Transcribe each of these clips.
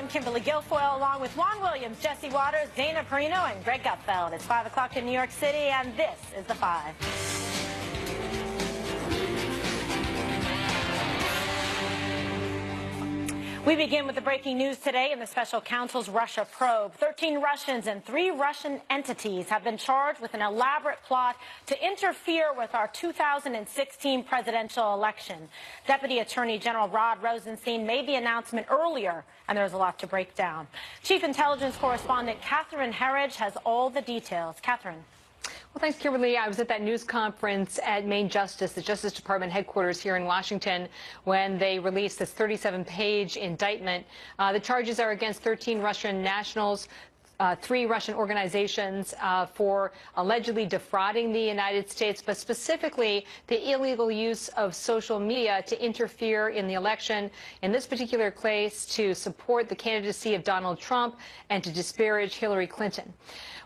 I'm Kimberly Guilfoyle, along with Juan Williams, Jesse Waters, Dana Perino, and Greg Gutfeld. It's 5 o'clock in New York City, and this is The Five. We begin with the breaking news today in the special counsel's Russia probe. 13 Russians and 3 Russian entities have been charged with an elaborate plot to interfere with our 2016 presidential election. Deputy Attorney General Rod Rosenstein made the announcement earlier, and there's a lot to break down. Chief Intelligence Correspondent Catherine Herridge has all the details. Catherine. Well, thanks, Kimberly. I was at that news conference at Main Justice, the Justice Department headquarters here in Washington, when they released this 37-page indictment. The charges are against 13 Russian nationals, 3 Russian organizations for allegedly defrauding the United States, but specifically the illegal use of social media to interfere in the election, in this particular case to support the candidacy of Donald Trump and to disparage Hillary Clinton.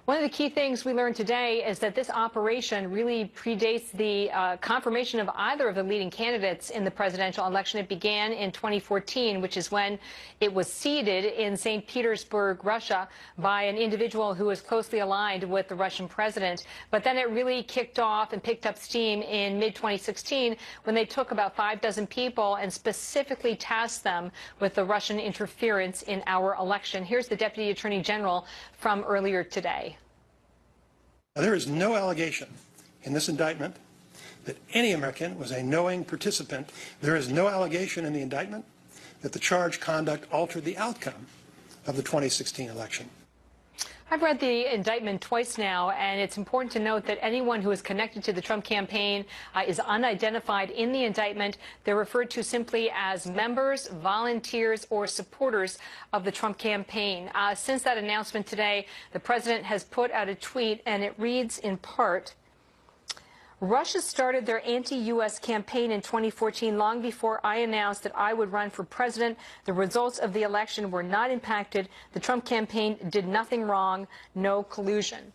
One of the key things we learned today is that this operation really predates the confirmation of either of the leading candidates in the presidential election. It began in 2014, which is when it was seeded in St. Petersburg, Russia, by an individual who was closely aligned with the Russian president. But then it really kicked off and picked up steam in mid-2016 when they took about 5 dozen people and specifically tasked them with the Russian interference in our election. Here's the Deputy Attorney General from earlier today. There is no allegation in this indictment that any American was a knowing participant. There is no allegation in the indictment that the charged conduct altered the outcome of the 2016 election. I've read the indictment twice now, and it's important to note that anyone who is connected to the Trump campaign is unidentified in the indictment. They're referred to simply as members, volunteers, or supporters of the Trump campaign. Since that announcement today, the president has put out a tweet, and it reads in part, "Russia started their anti-U.S. campaign in 2014 long before I announced that I would run for president. The results of the election were not impacted. The Trump campaign did nothing wrong. No collusion."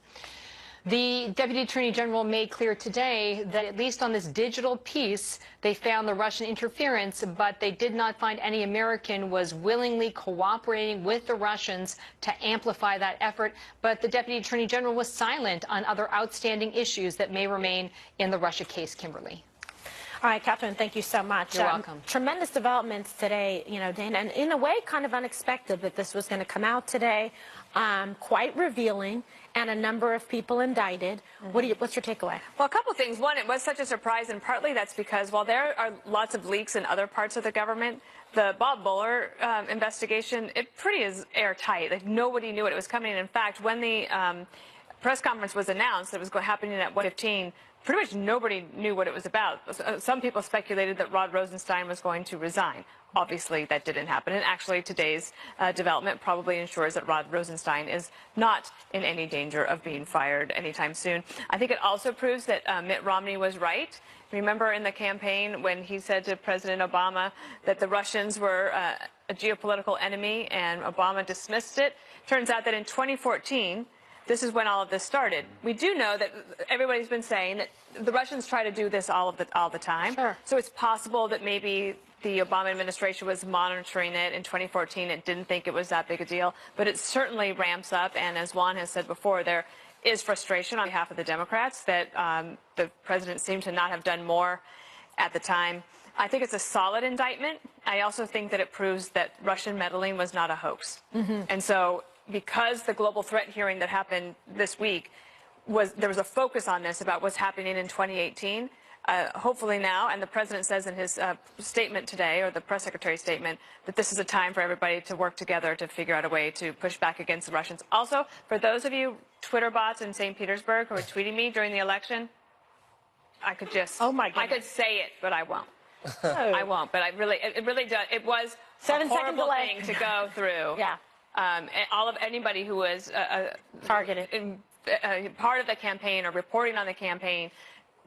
The Deputy Attorney General made clear today that at least on this digital piece, they found the Russian interference, but they did not find any American was willingly cooperating with the Russians to amplify that effort. But the Deputy Attorney General was silent on other outstanding issues that may remain in the Russia case, Kimberly. All right, Catherine, thank you so much. You're welcome. Tremendous developments today, Dana, and in a way kind of unexpected that this was going to come out today, quite revealing, and a number of people indicted. What's your takeaway? Well, a couple of things. One, it was such a surprise, and partly that's because while there are lots of leaks in other parts of the government, the Bob Mueller investigation, it pretty is airtight. Like, nobody knew it was coming. In fact, when the press conference was announced that it was happening at 1:15, pretty much nobody knew what it was about. Some people speculated that Rod Rosenstein was going to resign. Obviously, that didn't happen. And actually, today's development probably ensures that Rod Rosenstein is not in any danger of being fired anytime soon. I think it also proves that Mitt Romney was right. Remember in the campaign when he said to President Obama that the Russians were a geopolitical enemy, and Obama dismissed it? Turns out that in 2014, this is when all of this started. We do know that everybody's been saying that the Russians try to do this all the time. Sure. So it's possible that maybe the Obama administration was monitoring it in 2014 and didn't think it was that big a deal. But it certainly ramps up. And as Juan has said before, there is frustration on behalf of the Democrats that the president seemed to not have done more at the time. I think it's a solid indictment. I also think that it proves that Russian meddling was not a hoax. And so because the global threat hearing that happened this week there was a focus on this about what's happening in 2018. Hopefully now, and the president says in his statement today, or the press secretary's statement, that this is a time for everybody to work together to figure out a way to push back against the Russians. Also, for those of you Twitter bots in St. Petersburg who were tweeting me during the election, I could just, oh my goodness, I could say it, but I won't. Oh. I won't. But it really does. It was a horrible thing to go through. Yeah. All of anybody who was targeted, part of the campaign or reporting on the campaign,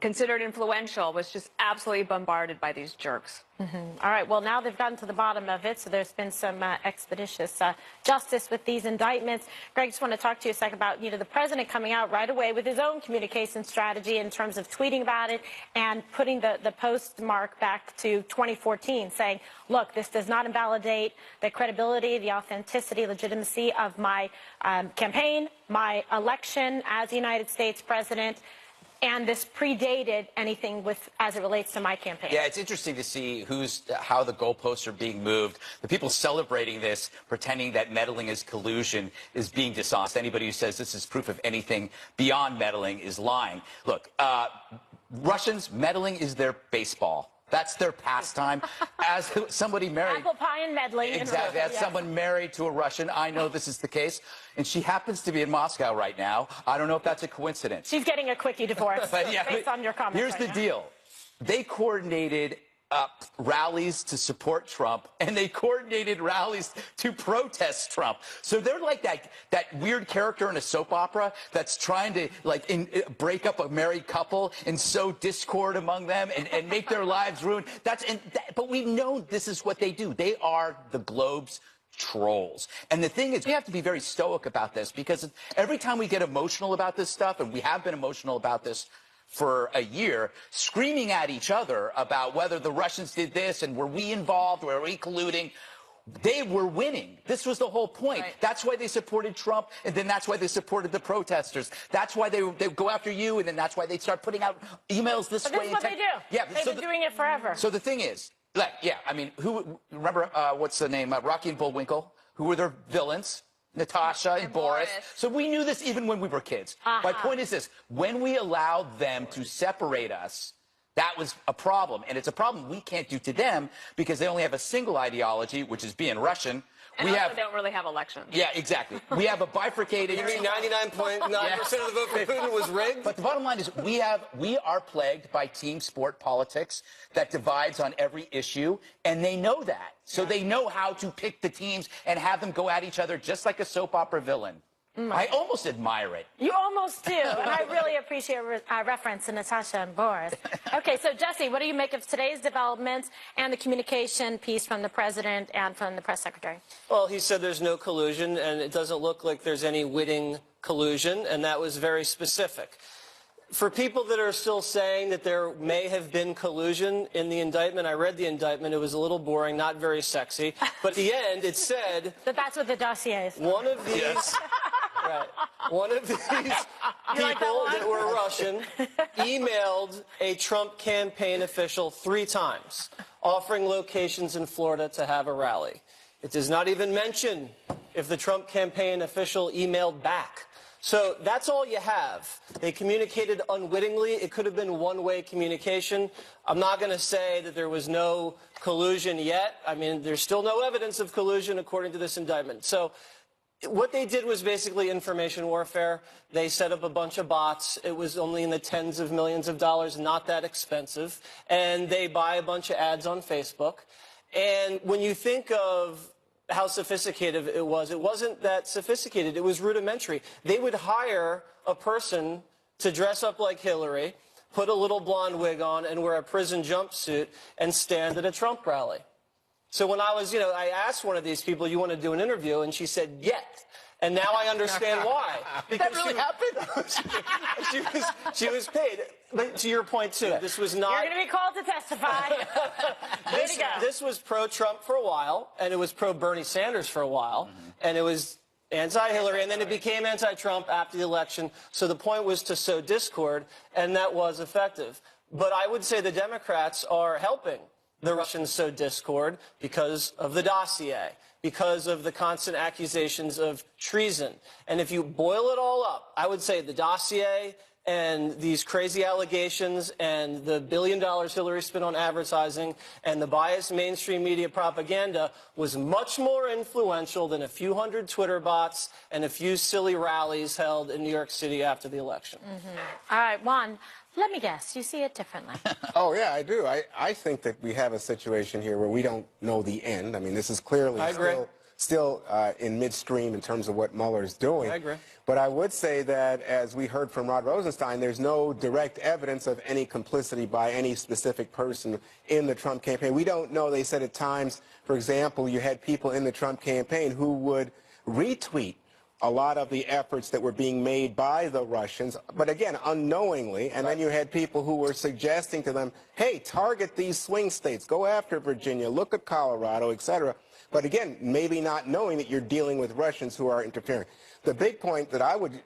considered influential was just absolutely bombarded by these jerks. All right. Well, now they've gotten to the bottom of it, so there's been some expeditious justice with these indictments. Greg, just want to talk to you a second about, the president coming out right away with his own communication strategy in terms of tweeting about it and putting the postmark back to 2014, saying, look, this does not invalidate the credibility, the authenticity, legitimacy of my campaign, my election as the United States president. And this predated anything as it relates to my campaign. Yeah, it's interesting to see how the goalposts are being moved. The people celebrating this, pretending that meddling is collusion, is being dishonest. Anybody who says this is proof of anything beyond meddling is lying. Look, Russians, meddling is their baseball. That's their pastime. As somebody married... Apple pie and meddling. Exactly. As yes. someone married to a Russian, I know this is the case. And she happens to be in Moscow right now. I don't know if that's a coincidence. She's getting a quickie divorce based on your comments. Here's the deal. They coordinated rallies to support Trump, and they coordinated rallies to protest Trump. So they're like that weird character in a soap opera that's trying to break up a married couple and sow discord among them and make their lives ruined. But we know this is what they do. They are the Globe's trolls. And the thing is, we have to be very stoic about this, because every time we get emotional about this stuff, and we have been emotional about this for a year, screaming at each other about whether the Russians did this and were we involved, were we colluding, they were winning. This was the whole point. Right. That's why they supported Trump, and then that's why they supported the protesters. That's why they go after you, and then that's why they start putting out emails this But way. this is what they do. Yeah, They've been doing it forever. So the thing is, I mean, remember, what's the name? Rocky and Bullwinkle, who were their villains? Natasha and Boris. So we knew this even when we were kids. My point is this: when we allowed them to separate us, that was a problem. And it's a problem we can't do to them because they only have a single ideology, which is being Russian. And we don't really have elections. Yeah, exactly. We have a bifurcated... You mean 99.9% of the vote for Putin was rigged? But the bottom line is we are plagued by team sport politics that divides on every issue, and they know that. So they know how to pick the teams and have them go at each other just like a soap opera villain. I almost admire it. You almost do, and I really appreciate a reference to Natasha and Boris. Okay, so Jesse, what do you make of today's developments and the communication piece from the president and from the press secretary? Well, he said there's no collusion, and it doesn't look like there's any witting collusion, and that was very specific. For people that are still saying that there may have been collusion in the indictment, I read the indictment. It was a little boring, not very sexy. But at the end, it said... But that's what the dossier is. One of these... Yes. Right. One of these people that were Russian emailed a Trump campaign official 3 times, offering locations in Florida to have a rally. It does not even mention if the Trump campaign official emailed back. So that's all you have. They communicated unwittingly. It could have been one-way communication. I'm not going to say that there was no collusion yet. I mean, there's still no evidence of collusion according to this indictment. So what they did was basically information warfare. They set up a bunch of bots. It was only in the tens of millions of dollars, not that expensive. And they buy a bunch of ads on Facebook. And when you think of how sophisticated it wasn't that sophisticated. It was rudimentary. They would hire a person to dress up like Hillary, put a little blonde wig on, and wear a prison jumpsuit and stand at a Trump rally. So when I asked one of these people, you want to do an interview? And she said, yet. And now I understand why. Because that really happened? she was paid. But to your point, too, this was not... You're going to be called to testify. Way to go. This was pro-Trump for a while, and it was pro-Bernie Sanders for a while, and it was anti-Hillary, and then it became anti-Trump after the election. So the point was to sow discord, and that was effective. But I would say the Democrats are helping the Russians sow discord because of the dossier, because of the constant accusations of treason. And if you boil it all up, I would say the dossier and these crazy allegations and the $1 billion Hillary spent on advertising and the biased mainstream media propaganda was much more influential than a few hundred Twitter bots and a few silly rallies held in New York City after the election. All right, Juan, let me guess. You see it differently. Oh, yeah, I do. I think that we have a situation here where we don't know the end. I mean, this is clearly still in midstream in terms of what Mueller is doing. I agree. But I would say that, as we heard from Rod Rosenstein, there's no direct evidence of any complicity by any specific person in the Trump campaign. We don't know. They said at times, for example, you had people in the Trump campaign who would retweet a lot of the efforts that were being made by the Russians, but again, unknowingly. And then you had people who were suggesting to them, hey, target these swing states, go after Virginia, look at Colorado, etc. But again, maybe not knowing that you're dealing with Russians who are interfering. The big point that I would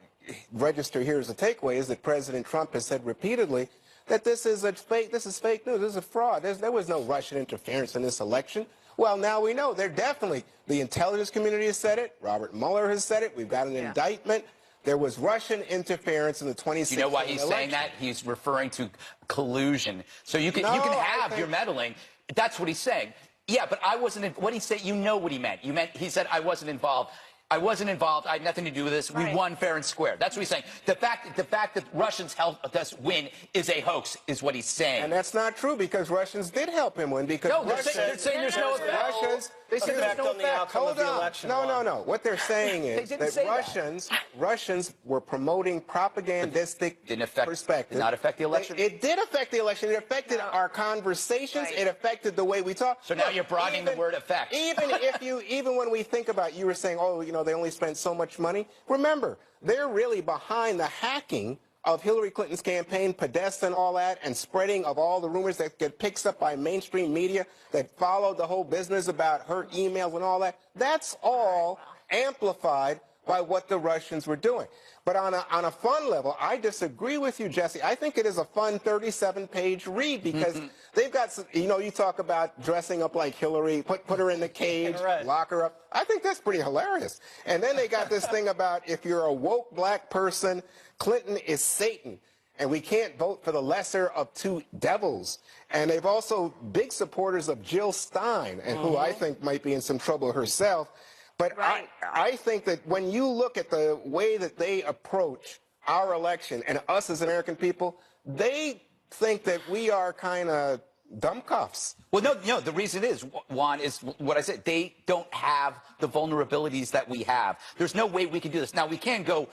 register here as a takeaway is that President Trump has said repeatedly that this is fake news, this is a fraud. There was no Russian interference in this election. Well, now we know. They're definitely, the intelligence community has said it, Robert Mueller has said it, we've got an indictment. There was Russian interference in the 2016 election. You know why he's saying that? He's referring to collusion. So you can have your meddling. That's what he's saying. Yeah, but I wasn't. What he said, you know what he meant. He said I wasn't involved. I wasn't involved. I had nothing to do with this. Right. We won fair and square. That's what he's saying. The fact that Russians helped us win is a hoax, is what he's saying. And that's not true, because Russians did help him win. Because no, they're saying there's no effect. Russians. They said there's no effect. Hold on. No. What they're saying is that Russians were promoting propagandistic perspective. Did not affect the election. It did affect the election. It affected our conversations. Right. It affected the way we talk. So now you're broadening the word effect. Even when we think about, you were saying, oh, you know, they only spent so much money. Remember, they're really behind the hacking of Hillary Clinton's campaign, Podesta and all that, and spreading of all the rumors that get picked up by mainstream media that followed the whole business about her emails and all that. That's all amplified by what the Russians were doing. But on a fun level, I disagree with you, Jesse. I think it is a fun 37-page read, because they've got, you talk about dressing up like Hillary, put her in the cage, lock her up. I think that's pretty hilarious. And then they got this thing about, if you're a woke black person, Clinton is Satan, and we can't vote for the lesser of two devils. And they've also big supporters of Jill Stein, and who I think might be in some trouble herself. But I think that when you look at the way that they approach our election and us as American people, they think that we are kind of dumbcuffs. Well, no, the reason is, Juan, is what I said. They don't have the vulnerabilities that we have. There's no way we can do this. Now, we can go,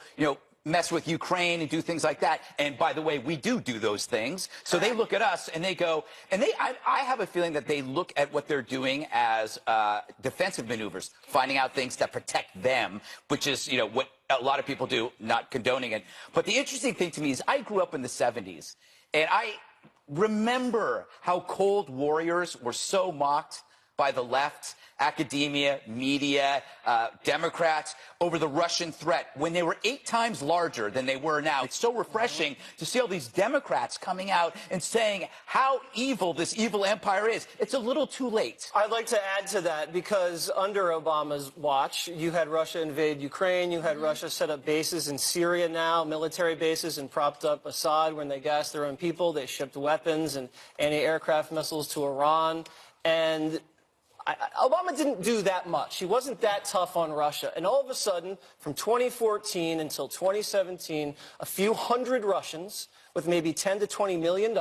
mess with Ukraine and do things like that. And by the way, we do those things. So they look at us and they go, and I have a feeling that they look at what they're doing as defensive maneuvers, finding out things that protect them, which is, what a lot of people do, not condoning it. But the interesting thing to me is I grew up in the 70s, and I remember how Cold Warriors were so mocked by the left, academia, media, Democrats, over the Russian threat when they were 8 times larger than they were now. It's so refreshing to see all these Democrats coming out and saying how evil this evil empire is. It's a little too late. I'd like to add to that, because under Obama's watch, you had Russia invade Ukraine, you had Russia set up bases in Syria now, military bases, and propped up Assad when they gassed their own people. They shipped weapons and anti-aircraft missiles to Iran. And Obama didn't do that much. He wasn't that tough on Russia. And all of a sudden, from 2014 until 2017, a few hundred Russians with maybe $10 to $20 million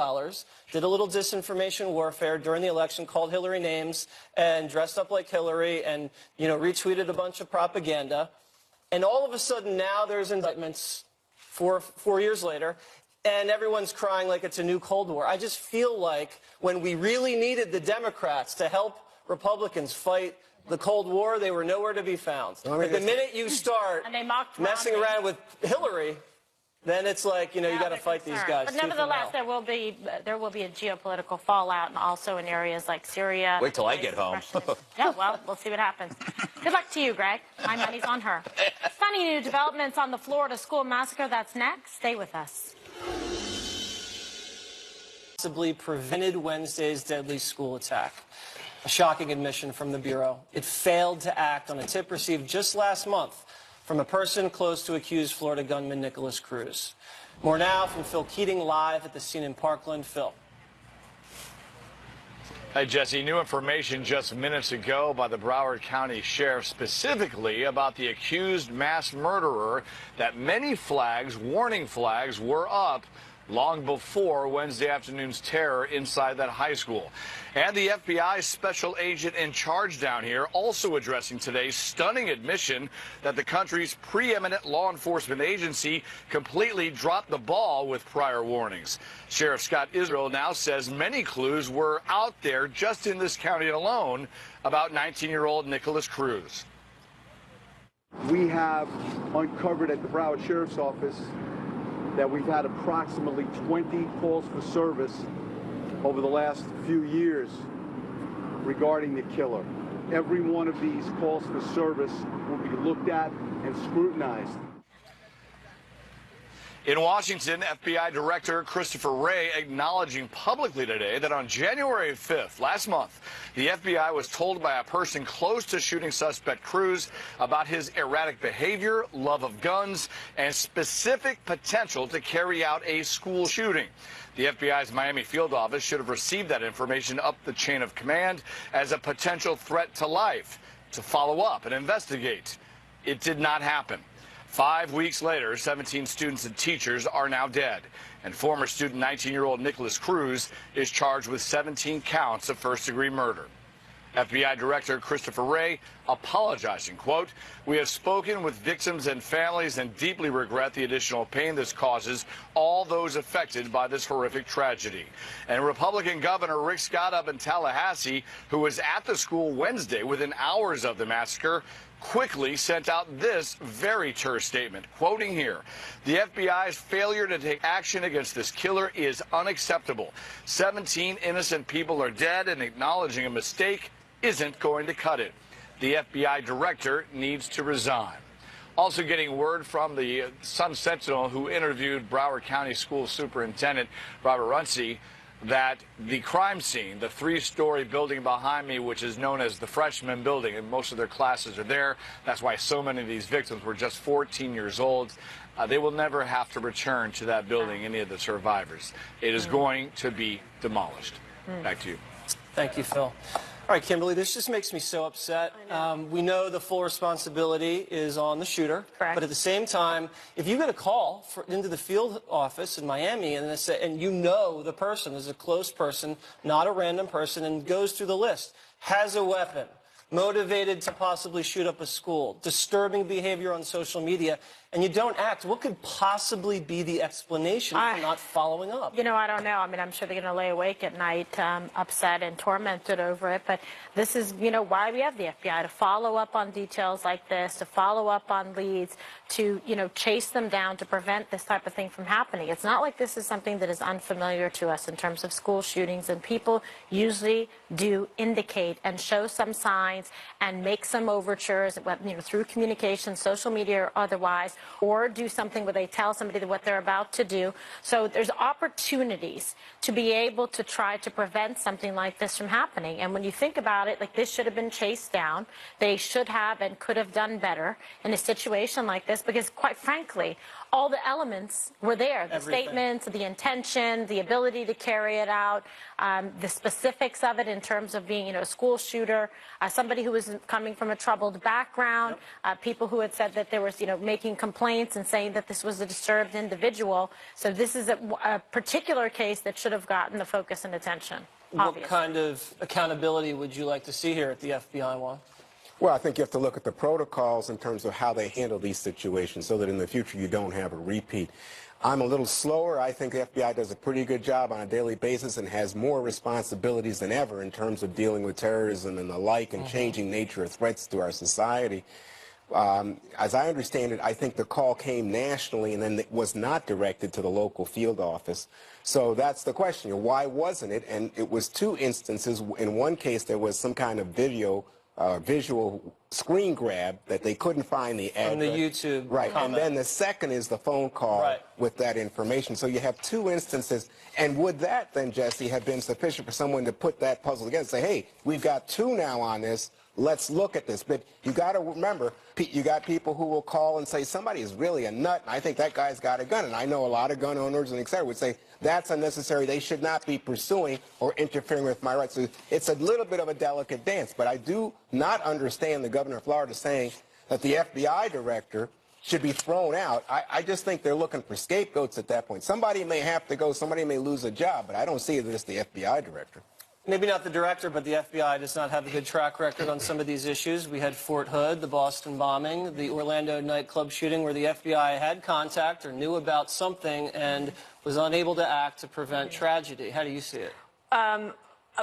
did a little disinformation warfare during the election, called Hillary names and dressed up like Hillary and, retweeted a bunch of propaganda. And all of a sudden now there's indictments 4 years later. And everyone's crying like it's a new Cold War. I just feel like when we really needed the Democrats to help Republicans fight the Cold War, they were nowhere to be found. But the minute you start messing around with Hillary, then it's like, you got to fight these guys. But nevertheless, there will be a geopolitical fallout, and also in areas like Syria. Wait till I get home. Yeah, well, we'll see what happens. Good luck to you, Greg. My money's on her. Funny new developments on the Florida school massacre. That's next. Stay with us. Possibly prevented Wednesday's deadly school attack. A shocking admission from the Bureau. It failed to act on a tip received just last month from a person close to accused Florida gunman Nicholas Cruz. More now from Phil Keating live at the scene in Parkland. Phil. Hey, Jesse, new information just minutes ago by the Broward County Sheriff, specifically about the accused mass murderer, that many flags, warning flags, were up long before Wednesday afternoon's terror inside that high school. And the FBI special agent in charge down here also addressing today's stunning admission that the country's preeminent law enforcement agency completely dropped the ball with prior warnings. Sheriff Scott Israel now says many clues were out there just in this county alone about 19-year-old Nikolas Cruz. We have uncovered at the Broward Sheriff's Office that we've had approximately 20 calls for service over the last few years regarding the killer. Every one of these calls for service will be looked at and scrutinized. In Washington, FBI Director Christopher Wray acknowledging publicly today that on January 5th, last month, the FBI was told by a person close to shooting suspect Cruz about his erratic behavior, love of guns, and specific potential to carry out a school shooting. The FBI's Miami field office should have received that information up the chain of command as a potential threat to life to follow up and investigate. It did not happen. 5 weeks later, 17 students and teachers are now dead, and former student 19-year-old Nikolas Cruz is charged with 17 counts of first-degree murder. FBI Director Christopher Wray apologizing, quote, "We have spoken with victims and families and deeply regret the additional pain this causes all those affected by this horrific tragedy." And Republican Governor Rick Scott up in Tallahassee, who was at the school Wednesday within hours of the massacre, quickly sent out this very terse statement, quoting here, "The FBI's failure to take action against this killer is unacceptable. 17 innocent people are dead, and acknowledging a mistake isn't going to cut it. The FBI director needs to resign." Also getting word from the Sun-Sentinel, who interviewed Broward County School Superintendent Robert Runcie, that the crime scene, the 3-story building behind me, which is known as the freshman building, and most of their classes are there. That's why so many of these victims were just 14 years old. They will never have to return to that building, any of the survivors. It is going to be demolished. Back to you. Thank you, Phil. All right, Kimberly, this just makes me so upset. We know the full responsibility is on the shooter. Correct. But at the same time, if you get a call into the field office in Miami and you know the person is a close person, not a random person, and goes through the list, has a weapon, motivated to possibly shoot up a school, disturbing behavior on social media, and you don't act, what could possibly be the explanation for not following up? You know, I don't know. I mean, I'm sure they're going to lay awake at night upset and tormented over it. But this is, you know, why we have the FBI, to follow up on details like this, to follow up on leads, to, you know, chase them down to prevent this type of thing from happening. It's not like this is something that is unfamiliar to us in terms of school shootings. And people usually do indicate and show some signs and make some overtures, you know, through communication, social media or otherwise, or do something where they tell somebody what they're about to do. So there's opportunities to be able to try to prevent something like this from happening. And when you think about it, like, this should have been chased down. They should have and could have done better in a situation like this, because quite frankly, all the elements were there. The statements, the intention, the ability to carry it out, the specifics of it in terms of being, you know, a school shooter, somebody who was coming from a troubled background, people who had said that there was, you know, making complaints and saying that this was a disturbed individual. So this is a particular case that should have gotten the focus and attention. Obviously. What kind of accountability would you like to see here at the FBI, Juan? Well, I think you have to look at the protocols in terms of how they handle these situations so that in the future you don't have a repeat. I'm a little slower. I think the FBI does a pretty good job on a daily basis and has more responsibilities than ever in terms of dealing with terrorism and the like and changing nature of threats to our society. As I understand it, I think the call came nationally and then it was not directed to the local field office. So that's the question. Why wasn't it? And it was 2 instances. In one case, there was some kind of visual screen grab that they couldn't find the address. From the YouTube Right. comment. And then the second is the phone call with that information. So you have 2 instances. And would that then, Jesse, have been sufficient for someone to put that puzzle together and say, hey, we've got 2 now on this. Let's look at this. But you got to remember, you got people who will call and say somebody is really a nut, and I think that guy's got a gun. And I know a lot of gun owners and et cetera would say that's unnecessary. They should not be pursuing or interfering with my rights. So it's a little bit of a delicate dance. But I do not understand the governor of Florida saying that the FBI director should be thrown out. I just think they're looking for scapegoats at that point. Somebody may have to go, somebody may lose a job, but I don't see it as the FBI director. Maybe not the director, but the FBI does not have a good track record on some of these issues. We had Fort Hood, the Boston bombing, the Orlando nightclub shooting, where the FBI had contact or knew about something and was unable to act to prevent tragedy. How do you see it?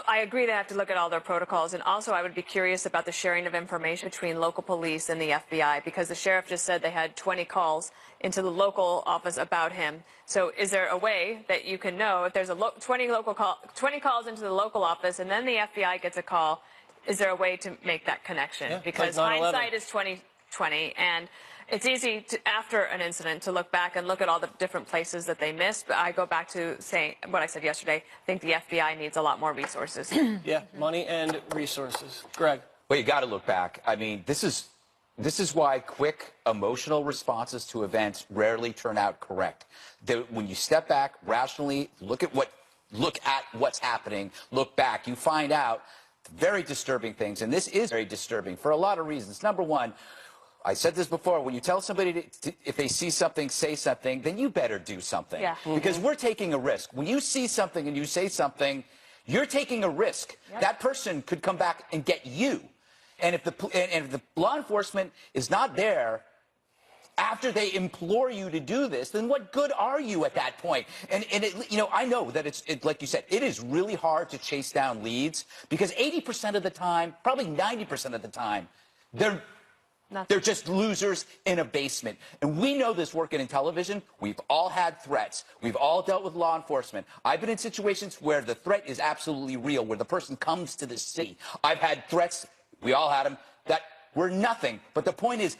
I agree they have to look at all their protocols, and also I would be curious about the sharing of information between local police and the FBI, because the sheriff just said they had 20 calls into the local office about him. So is there a way that you can know if there's a 20 calls into the local office and then the FBI gets a call, is there a way to make that connection? Yeah, because like 9/11. hindsight is 20/20, and it's easy to, after an incident, to look back and look at all the different places that they missed. But I go back to saying what I said yesterday. I think the FBI needs a lot more resources. Yeah, money and resources. Greg. Well, you got to look back. I mean, this is why quick emotional responses to events rarely turn out correct. When you step back rationally, look at what's happening, look back, you find out very disturbing things. And this is very disturbing for a lot of reasons. Number one, I said this before, when you tell somebody if they see something, say something, then you better do something. Yeah. Because we're taking a risk. When you see something and you say something, you're taking a risk. Yep. That person could come back and get you. And if the law enforcement is not there after they implore you to do this, then what good are you at that point? And it, you know, I know that it's like you said, it is really hard to chase down leads because 80% of the time, probably 90% of the time, they're just losers in a basement. And we know this working in television. We've all had threats. We've all dealt with law enforcement. I've been in situations where the threat is absolutely real, where the person comes to the city. I've had threats, we all had them, that were nothing. But the point is,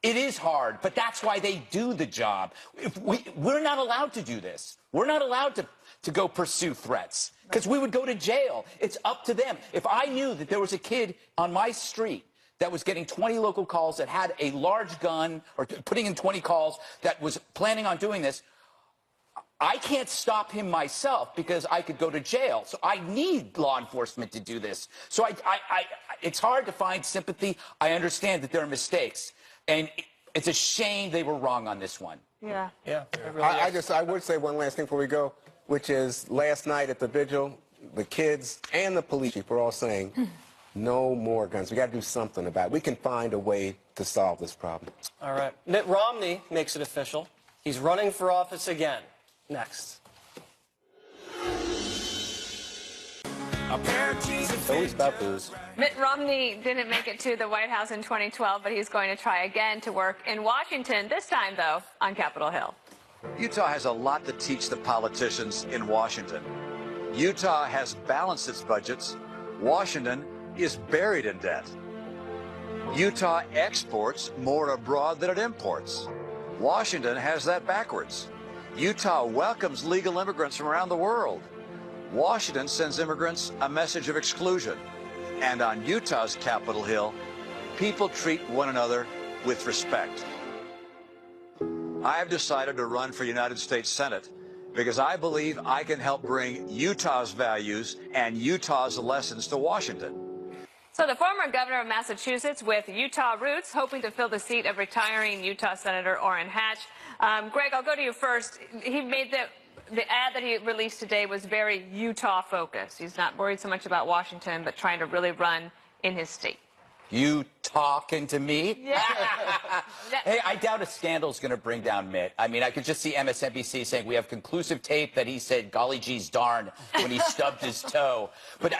it is hard, but that's why they do the job. We're not allowed to do this. We're not allowed to go pursue threats because we would go to jail. It's up to them. If I knew that there was a kid on my street that was getting 20 local calls, that had a large gun, or putting in 20 calls, that was planning on doing this, I can't stop him myself because I could go to jail. So I need law enforcement to do this. So it's hard to find sympathy. I understand that there are mistakes. And it's a shame they were wrong on this one. Yeah. Yeah. I would say one last thing before we go, which is last night at the vigil, the kids and the police chief were all saying, no more guns. We got to do something about it. We can find a way to solve this problem. All right. Mitt Romney makes it official. He's running for office again. Next. Always about booze. Mitt Romney didn't make it to the White House in 2012, but he's going to try again to work in Washington, this time, though, on Capitol Hill. Utah has a lot to teach the politicians in Washington. Utah has balanced its budgets. Washington is buried in debt. Utah exports more abroad than it imports. Washington has that backwards. Utah welcomes legal immigrants from around the world. Washington sends immigrants a message of exclusion. And on Utah's Capitol Hill, people treat one another with respect. I have decided to run for United States Senate because I believe I can help bring Utah's values and Utah's lessons to Washington. So the former governor of Massachusetts with Utah roots, hoping to fill the seat of retiring Utah Senator Orrin Hatch. Greg, I'll go to you first. He made the ad that he released today was very Utah focused. He's not worried so much about Washington, but trying to really run in his state. You talking to me? Yeah. Hey, I doubt a scandal's going to bring down Mitt. I mean, I could just see MSNBC saying we have conclusive tape that he said golly geez darn when he stubbed his toe. But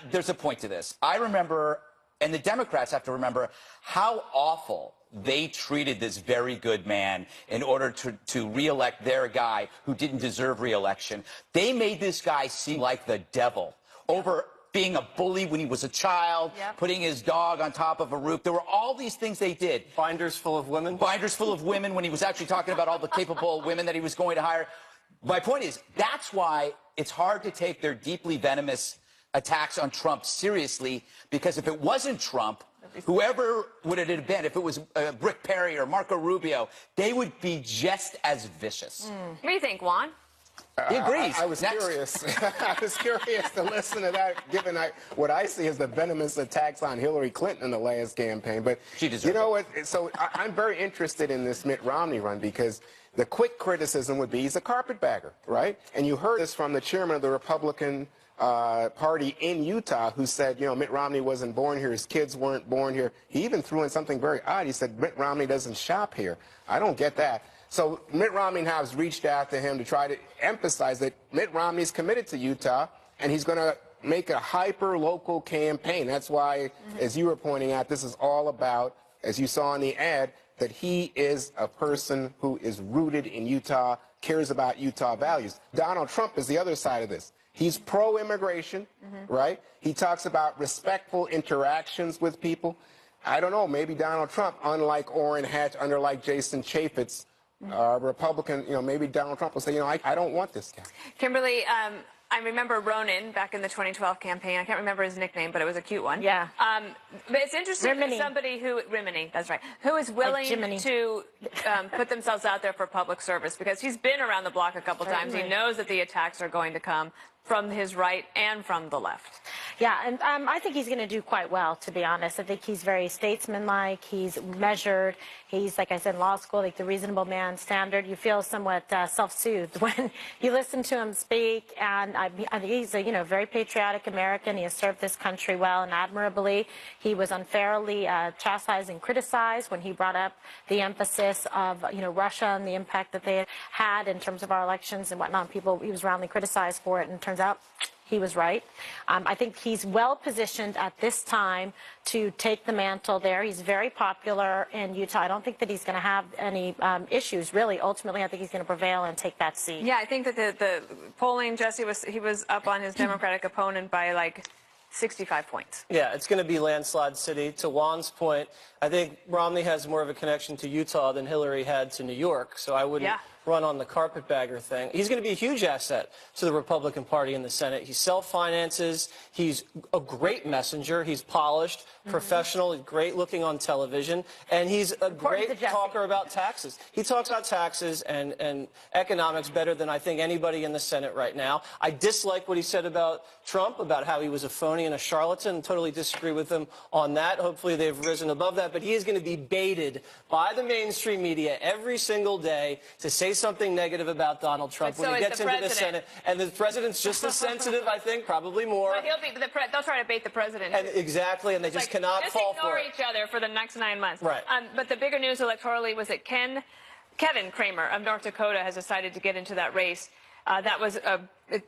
there's a point to this. I remember, and the Democrats have to remember, how awful they treated this very good man in order to reelect their guy who didn't deserve reelection. They made this guy seem like the devil over being a bully when he was a child, putting his dog on top of a roof. There were all these things they did. Binders full of women? Binders full of women when he was actually talking about all the capable women that he was going to hire. My point is, that's why it's hard to take their deeply venomous attacks on Trump seriously, because if it wasn't Trump, whoever would it have been, if it was Rick Perry or Marco Rubio, they would be just as vicious. What do you think, Juan? He agrees. I was Next. curious. I was curious to listen to that, given what I see as the venomous attacks on Hillary Clinton in the last campaign. But She deserves you know what? So I'm very interested in this Mitt Romney run because the quick criticism would be he's a carpetbagger, right? And you heard this from the chairman of the Republican Party in Utah, who said, you know, Mitt Romney wasn't born here, his kids weren't born here. He even threw in something very odd. He said Mitt Romney doesn't shop here. I don't get that. So Mitt Romney has reached out to him to try to emphasize that Mitt Romney's committed to Utah, and he's going to make a hyper-local campaign. That's why, as you were pointing out, this is all about, as you saw in the ad, that he is a person who is rooted in Utah, cares about Utah values. Donald Trump is the other side of this. He's pro-immigration, right? He talks about respectful interactions with people. I don't know, maybe Donald Trump, unlike Orrin Hatch, unlike Jason Chaffetz, Republican, you know, maybe Donald Trump will say, you know, I don't want this guy. Kimberly, I remember Ronan back in the 2012 campaign. I can't remember his nickname, but it was a cute one. Yeah. But it's interesting that somebody who, Rimini, that's right, who is willing to put themselves out there for public service, because he's been around the block a couple times. He knows that the attacks are going to come from his right and from the left. Yeah, and I think he's going to do quite well, to be honest. I think he's very statesmanlike. He's measured. He's, like I said, in law school, like the reasonable man standard. You feel somewhat self-soothed when you listen to him speak. And I think he's a, very patriotic American. He has served this country well and admirably. He was unfairly chastised and criticized when he brought up the emphasis of, Russia and the impact that they had in terms of our elections and whatnot. He was roundly criticized for it, and it turns out he was right. I think he's well positioned at this time to take the mantle there. He's very popular in Utah. I don't think that he's going to have any issues, really. Ultimately, I think he's going to prevail and take that seat. Yeah, I think that the polling, Jesse, he was up on his Democratic opponent by like 65 points. Yeah, it's going to be landslide city. To Juan's point, I think Romney has more of a connection to Utah than Hillary had to New York, so I wouldn't run on the carpetbagger thing. He's going to be a huge asset to the Republican Party in the Senate. He self-finances. He's a great messenger. He's polished, professional, he's great looking on television, and he's a great talker about taxes. He talks about taxes and economics better than I think anybody in the Senate right now. I dislike what he said about Trump, about how he was a phony and a charlatan. Totally disagree with him on that. Hopefully they've risen above that, but he is going to be baited by the mainstream media every single day to say something negative about Donald Trump when he gets into the Senate. And the president's just as sensitive, I think, probably more. But they'll try to bait the president. And exactly, and they just cannot fall for it. Just ignore each other for the next 9 months. Right. But the bigger news electorally was that Kevin Cramer of North Dakota has decided to get into that race.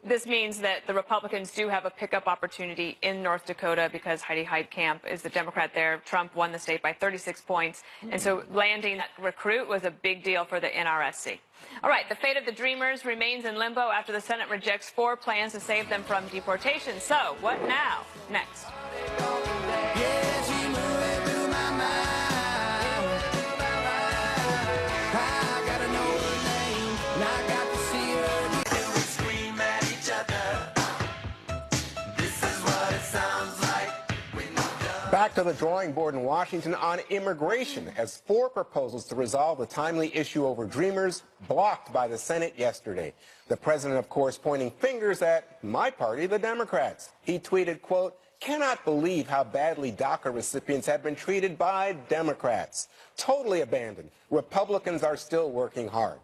This means that the Republicans do have a pickup opportunity in North Dakota because Heidi Heitkamp is the Democrat there. Trump won the state by 36 points. And so landing that recruit was a big deal for the NRSC. All right, the fate of the Dreamers remains in limbo after the Senate rejects 4 plans to save them from deportation. So what now? Next. Back to the drawing board in Washington on immigration, as 4 proposals to resolve the timely issue over Dreamers blocked by the Senate yesterday. The president, of course, pointing fingers at my party, the Democrats. He tweeted, quote, "Cannot believe how badly DACA recipients have been treated by Democrats. Totally abandoned. Republicans are still working hard."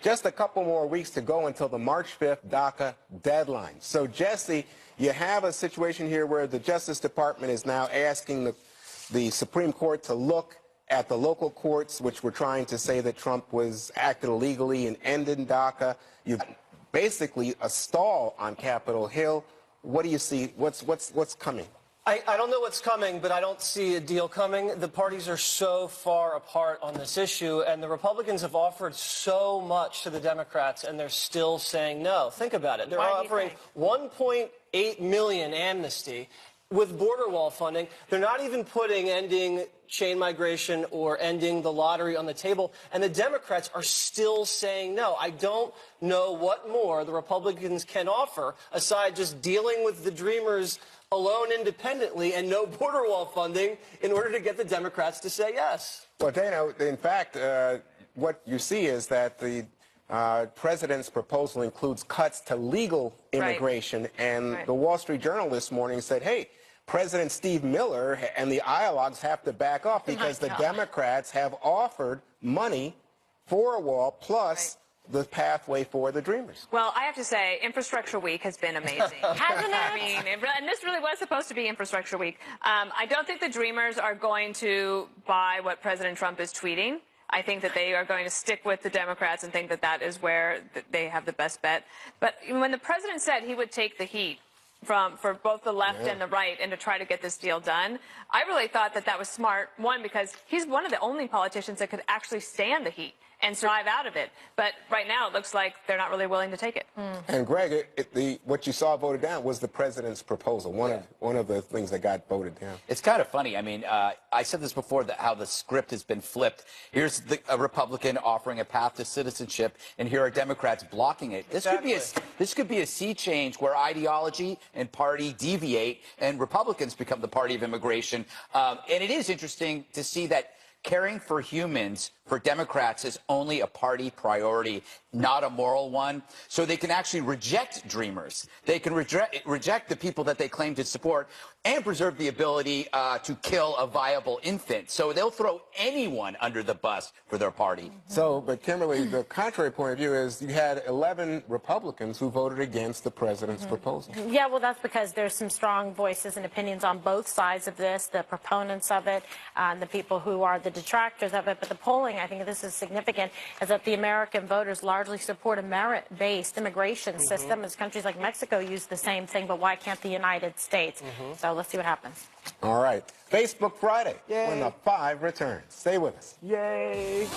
Just a couple more weeks to go until the March 5th DACA deadline. So, Jesse, you have a situation here where the Justice Department is now asking the Supreme Court to look at the local courts, which were trying to say that Trump was acted illegally and ended DACA. You've basically a stall on Capitol Hill. What do you see? What's coming? I don't know what's coming, but I don't see a deal coming. The parties are so far apart on this issue, and the Republicans have offered so much to the Democrats, and they're still saying no. Think about it. They're offering $1.8 million amnesty with border wall funding. They're not even putting ending chain migration or ending the lottery on the table, and the Democrats are still saying no. I don't know what more the Republicans can offer aside just dealing with the Dreamers alone independently and no border wall funding in order to get the Democrats to say yes. Well, Dana, in fact, what you see is that the President's proposal includes cuts to legal immigration, and the Wall Street Journal this morning said, hey, President Steve Miller and the ideologues have to back off because the Democrats have offered money for a wall plus the pathway for the Dreamers. Well, I have to say, Infrastructure Week has been amazing. Hasn't it? I mean, and this really was supposed to be Infrastructure Week. I don't think the Dreamers are going to buy what President Trump is tweeting. I think that they are going to stick with the Democrats and think that that is where they have the best bet. But when the president said he would take the heat for both the left and the right and to try to get this deal done, I really thought that that was smart. One, because he's one of the only politicians that could actually stand the heat and survive out of it. But right now, it looks like they're not really willing to take it. And Greg, what you saw voted down was the president's proposal, one of the things that got voted down. It's kind of funny. I mean, I said this before, that how the script has been flipped. Here's a Republican offering a path to citizenship, and here are Democrats blocking it. This could be a sea change where ideology and party deviate, and Republicans become the party of immigration. And it is interesting to see that caring for humans for Democrats is only a party priority, not a moral one. So they can actually reject Dreamers. They can reject the people that they claim to support and preserve the ability to kill a viable infant. So they'll throw anyone under the bus for their party. So, but Kimberly, the contrary point of view is you had 11 Republicans who voted against the president's proposal. Yeah, well, that's because there's some strong voices and opinions on both sides of this, the proponents of it, and the people who are the detractors of it. But the polling, I think this is significant, is that the American voters largely support a merit-based immigration system, as countries like Mexico use the same thing, but why can't the United States? So let's see what happens. All right. Facebook Friday, when the 5 returns. Stay with us. Yay.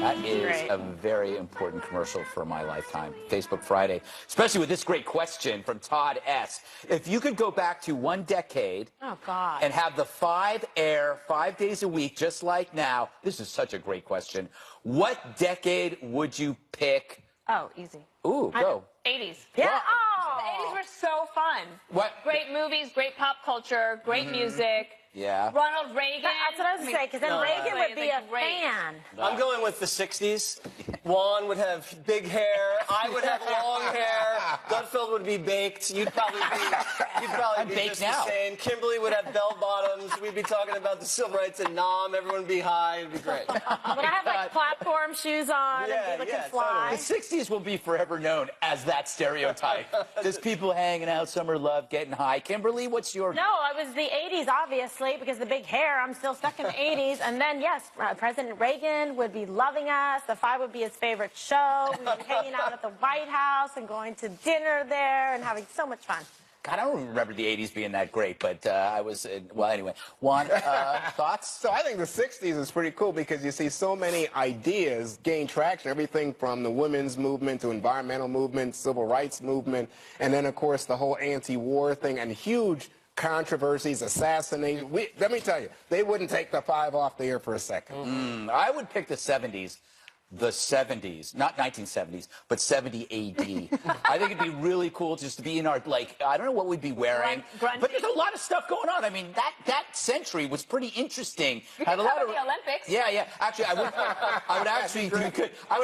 That is a very important commercial for my lifetime. Facebook Friday, especially with this great question from Todd S. If you could go back to one decade and have the 5 air 5 days a week, just like now, this is such a great question. What decade would you pick? Oh, easy. Ooh, go. 80s. Yeah. The 80s were so fun. What? Great movies, great pop culture, great music. Yeah. Ronald Reagan. That's what I was going to say, because then Reagan would be a fan. I'm going with the 60s. Juan would have big hair. I would have long hair. Gutfeld would be baked. You'd probably be just the same. Kimberly would have bell bottoms. We'd be talking about the civil rights in Nam. Everyone would be high. It'd be great. Would I have like platform shoes on and be looking fly? The 60s will be forever known as that stereotype. Just people hanging out, summer love, getting high. Kimberly, what's your... No, it was the 80s, obviously, because the big hair, I'm still stuck in the 80s. And then, yes, President Reagan would be loving us. The 5 would be his favorite show. We would be hanging out at the White House and going to dinner there and having so much fun. God, I don't remember the 80s being that great, but I was, well, anyway. Juan, thoughts? So I think the 60s is pretty cool because you see so many ideas gain traction, everything from the women's movement to environmental movement, civil rights movement, and then, of course, the whole anti-war thing and huge controversies, assassination. Let me tell you, they wouldn't take the 5 off the air for a second. I would pick the 70s. The 70s, not 1970s, but 70 AD. I think it'd be really cool just to be in our, like, I don't know what we'd be wearing, but there's a lot of stuff going on. I mean, that century was pretty interesting. Had a lot of the Olympics. Yeah. Actually, I would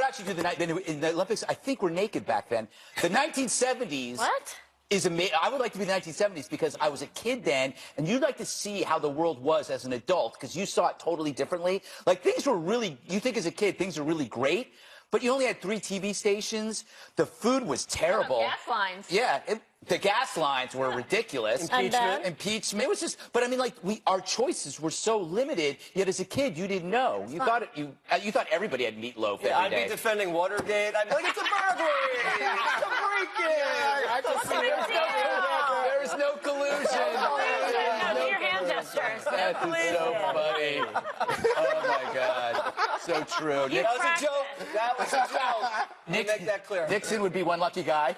actually do the night in the Olympics. I think we're naked back then. The 1970s. What? Is amazing. I would like to be the 1970s because I was a kid then, and you'd like to see how the world was as an adult because you saw it totally differently. Like, things were really, you think as a kid, things were really great, but you only had 3 TV stations. The food was terrible. Gas lines. Yeah, the gas lines were ridiculous. Impeachment. It was just, but I mean, like, our choices were so limited, yet as a kid, you didn't know. You thought everybody had meatloaf every day. I'd be defending Watergate. I'd be like, it's a burglary! It's a break-in! There is no collusion. No, your hand gestures. That is so funny. Oh, my God. So true. That was a joke. That was a joke. Make that clear. Nixon would be one lucky guy.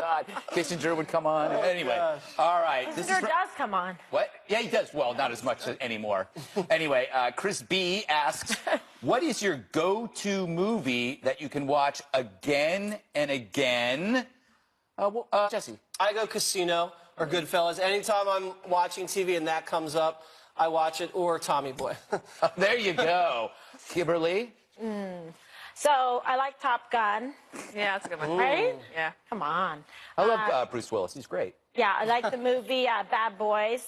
God. Kissinger would come on. Anyway, all right. Kissinger does come on. What? Yeah, he does. Well, not as much anymore. Anyway, Chris B. asks, what is your go-to movie that you can watch again and again? Jesse. I go Casino or Goodfellas. Anytime I'm watching TV and that comes up, I watch it, or Tommy Boy. There you go. Kimberly? So I like Top Gun. Yeah, that's a good one. Right? Yeah. Come on. I love Bruce Willis. He's great. Yeah, I like the movie Bad Boys.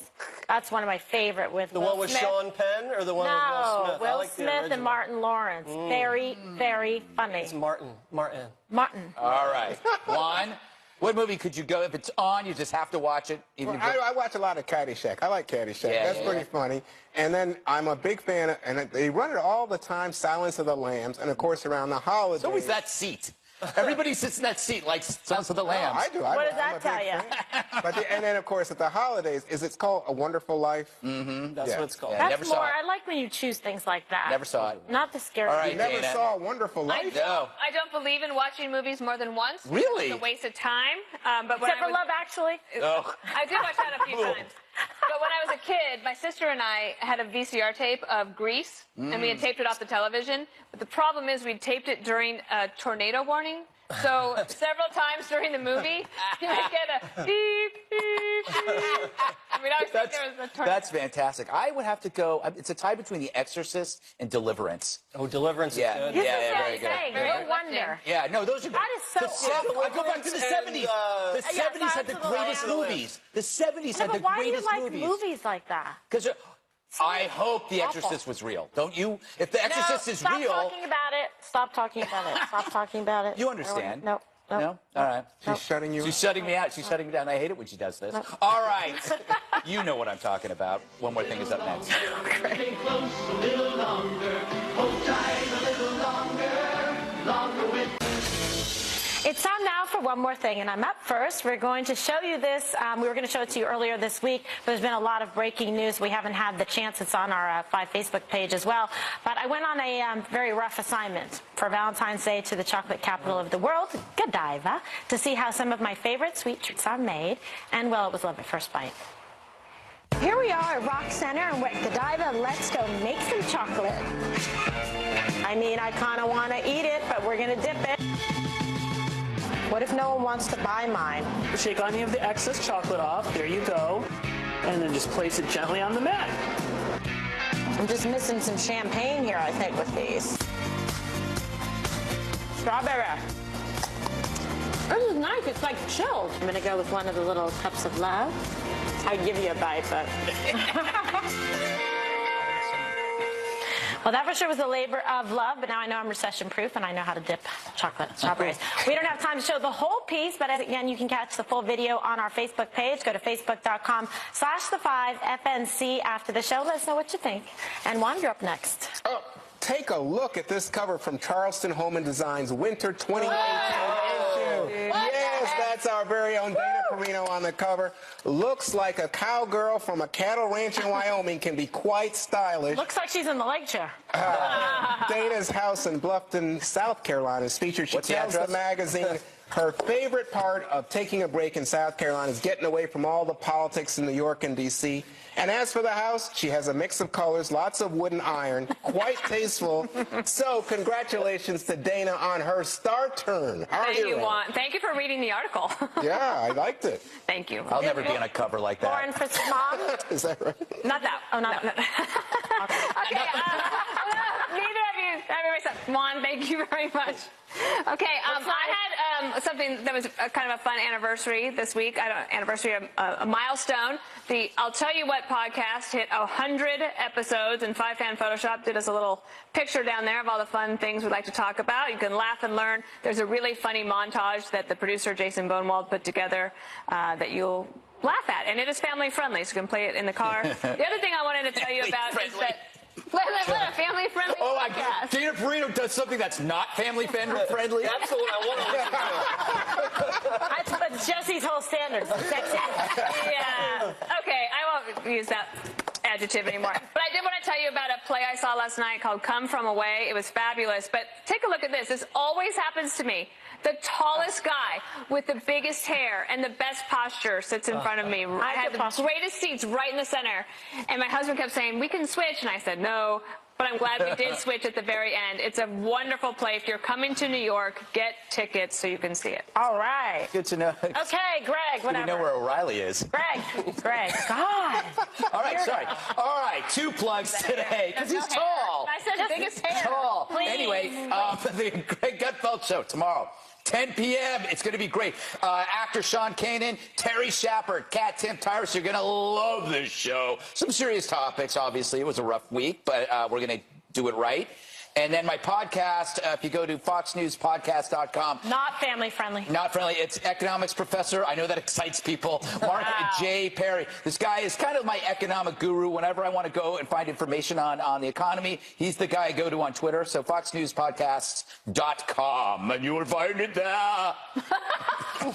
That's one of my favorite with The Will one with Smith. Sean Penn or the one with Will Smith? I Will like the Smith and original. Martin Lawrence. Very, very funny. It's Martin. Martin. All right. Juan, what movie could you go, if it's on, you just have to watch it? Even Well, I watch a lot of Caddyshack. I like Caddyshack. Yeah, That's yeah, pretty funny. And then I'm a big fan of, and they run it all the time, Silence of the Lambs, and of course around the holidays. It's always that seat. Everybody sits in that seat like Sons of the Lambs. I do. What does that tell you? And then, of course, at the holidays, it's called A Wonderful Life? Mm-hmm. That's what it's called. Yeah, That's never saw more, it. I like when you choose things like that. Never saw it. Not the scary. All right, You never Dana. saw A Wonderful Life? No. I don't believe in watching movies more than once. Really? It's a waste of time. But when Except for Love Actually. Oh. I did watch that a few times. But when I was a kid, my sister and I had a VCR tape of Grease, and we had taped it off the television. But the problem is we'd taped it during a tornado warning. So several times during the movie, you would get a beep, beep, beep. I mean, I was thinking there was a tornado. That's fantastic. I would have to go. It's a tie between The Exorcist and Deliverance. Oh, Deliverance Yeah. is good. Yeah, very good. Saying, Very no good. wonder. Yeah, no, those are That is so I go back to the Deliverance 70s. and, The 70s had the Silence of the greatest Lambs. movies. The 70s No, had but the why do you greatest like movies. movies like that? Because I hope The Exorcist was real. Don't you? If The Exorcist is Stop real, talking about it. Stop talking about it. Stop talking about it. you understand. No. No? All right. She's shutting you She's shutting me out. She's shutting me down. I hate it when she does this. All right. You know what I'm talking about. One More Thing is up next. Stay close a little longer, hold tight a little longer, longer with. It's time now for One More Thing, and I'm up first. We're going to show you this. We were going to show it to you earlier this week, but there's been a lot of breaking news. We haven't had the chance. It's on our 5 Facebook page as well. But I went on a very rough assignment for Valentine's Day to the chocolate capital of the world, Godiva, to see how some of my favorite sweet treats are made. And, well, it was love at first bite. Here we are at Rock Center and with Godiva. Let's go make some chocolate. I mean, I kind of want to eat it, but we're going to dip it. What if no one wants to buy mine? Shake any of the excess chocolate off. There you go. And then just place it gently on the mat. I'm just missing some champagne here, I think, with these. Strawberry. This is nice. It's like chilled. I'm going to go with one of the little cups of love. I'd give you a bite, but... Well, that for sure was a labor of love, but now I know I'm recession-proof and I know how to dip chocolate strawberries. We don't have time to show the whole piece, but again, you can catch the full video on our Facebook page. Go to facebook.com/the5FNC after the show. Let us know what you think. And Juan, you're up next. Oh, take a look at this cover from Charleston Home and Design's Winter 2018 issue. Yes, that's our very own Dana Perino on the cover. Looks like a cowgirl from a cattle ranch in Wyoming can be quite stylish. Looks like she's in the lake chair. Dana's house in Bluffton, South Carolina is featured. She What's the tells the address? magazine her favorite part of taking a break in South Carolina is getting away from all the politics in New York and D.C. And as for the house, she has a mix of colors, lots of wood and iron, quite tasteful. So congratulations to Dana on her star turn. Thank you, Juan. Thank you for reading the article. Yeah, I liked it. Thank you. I'll never be on a cover like that. Lauren for mom. Is that right? Not that. Oh, not no. Okay. Neither of you. I mean, myself. Juan, thank you very much. Okay, I had something that was kind of a fun anniversary this week. Anniversary of a milestone. The I'll Tell You What podcast hit 100 episodes, and 5Fan Photoshop did us a little picture down there of all the fun things we'd like to talk about. You can laugh and learn. There's a really funny montage that the producer Jason Bonewald put together that you'll laugh at, and it is family friendly, so you can play it in the car. The other thing I wanted to tell you about is that what a family friendly podcast. Dana Perino does something that's not family friendly. That's the one I want to listen to. That's Jesse's whole standard. Sexy. Yeah. Okay, I won't use that adjective anymore. But I did want to tell you about a play I saw last night called Come From Away. It was fabulous. But take a look at this. This always happens to me. The tallest guy with the biggest hair and the best posture sits in front of me. I had the greatest seats right in the center. And my husband kept saying, we can switch. And I said, no, But I'm glad we did switch at the very end. It's a wonderful play. If you're coming to New York, get tickets so you can see it. All right. Good to know. Okay, Greg, whatever. We know where O'Reilly is. Greg. God. All right, sorry. All right, 2 plugs today because he's tall. I said the biggest hair. Tall. Please. Anyway, the Greg Gutfeld Show tomorrow. 10 p.m. It's going to be great. Actor Sean Kanan, Terry Shepard, Kat Tim Tyrus. You're going to love this show. Some serious topics, obviously. It was a rough week, but we're going to do it right. And then my podcast, if you go to foxnewspodcast.com. Not family friendly. Not friendly. It's economics professor. I know that excites people. Mark J. Perry. This guy is kind of my economic guru. Whenever I want to go and find information on the economy, he's the guy I go to on Twitter. So foxnewspodcasts.com. And you will find it there.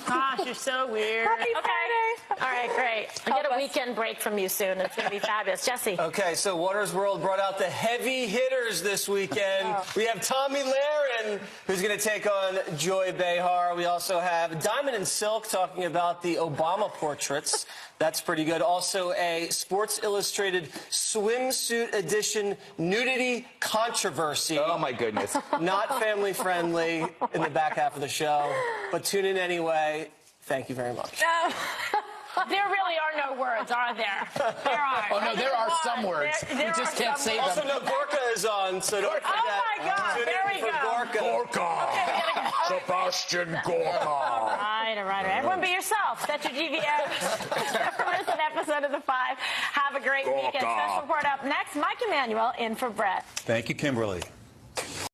Gosh, you're so weird. Happy Friday. All right, great. I'll get a weekend break from you soon. It's going to be fabulous. Jesse. Okay, so Water's World brought out the heavy hitters this weekend. We have Tommy Lahren, who's going to take on Joy Behar. We also have Diamond and Silk talking about the Obama portraits. That's pretty good. Also, a Sports Illustrated swimsuit edition nudity controversy. Oh, my goodness. Not family friendly in the back half of the show, but tune in anyway. Thank you very much. There really are no words, are there? There are. Oh, no, there are some words. We just can't say them. Also, no, Gorka is on, so don't forget. Oh, my God. Tune There in we for go. Gorka. Gorka. Okay, we gotta go. Sebastian Gorka. All right. Everyone be yourself. Set your GVO. For this episode of The Five. Have a great weekend. Special report up next. Mike Emanuel in for Brett. Thank you, Kimberly.